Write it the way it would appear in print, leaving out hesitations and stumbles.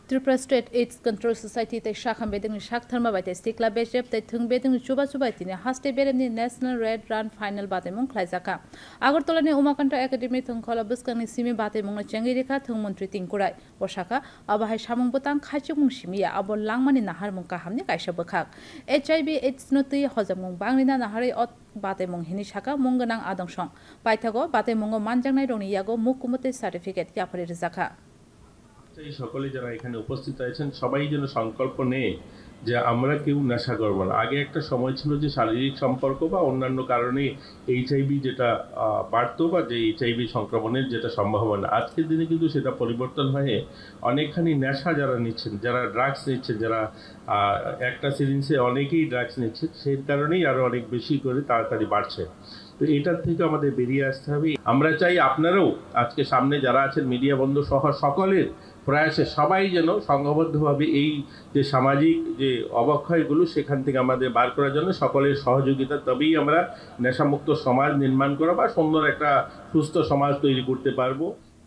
Tripura State AIDS Control Society te shakham beding shak tharma bai te stikla bejep te thung beding chuba chuba tine haste bereni National Red Run Final bate mung khlaijaka Agartala ni Umakanta Academy thung khola buskang ni simi bate mung changi rekha thung mantri tingkurai posaka abahai samung butang khachuk mung simia abo langmani nahar mung kahamni kaisa bakhak HIV AIDS noti hojam mung banglina nahari ot bate mung hini shaka mung ganang adongsong paithago bate mung manjangnai roni yago mukumute certificate yapari rizaka এই সকলে যারা এখানে উপস্থিত আছেন সবাই যেন সংকল্প নেয় যে আমরা কেউ নেশা করব না। আগে একটা সময় ছিল যে শারীরিক সম্পর্ক বা অন্যান্য কারণে এইচআইভি যেটা বাড়তো বা যে এইচআইভি সংক্রমণের যেটা সম্ভাবনা, আজকের দিনে কিন্তু সেটা পরিবর্তন হয়ে অনেকখানি নেশা যারা নিচ্ছেন, যারা ড্রাগস নিচ্ছেন, যারা একটা সিরিঞ্জে অনেকেই ড্রাগস নিচ্ছেন, সেই কারণেই আরও অনেক বেশি করে তাড়াতাড়ি বাড়ছে। তো এটার থেকে আমাদের বেরিয়ে আসতে হবে। আমরা চাই আপনারাও আজকে সামনে যারা আছেন মিডিয়া বন্ধু সহ সকলের প্রয়াসে সবাই যেন সংঘবদ্ধভাবে এই যে সামাজিক যে অবক্ষয়গুলো সেখান থেকে আমাদের বার করার জন্য সকলের সহযোগিতা, তবেই আমরা নেশামুক্ত সমাজ নির্মাণ করা বা সুন্দর একটা সুস্থ সমাজ তৈরি করতে পারবো।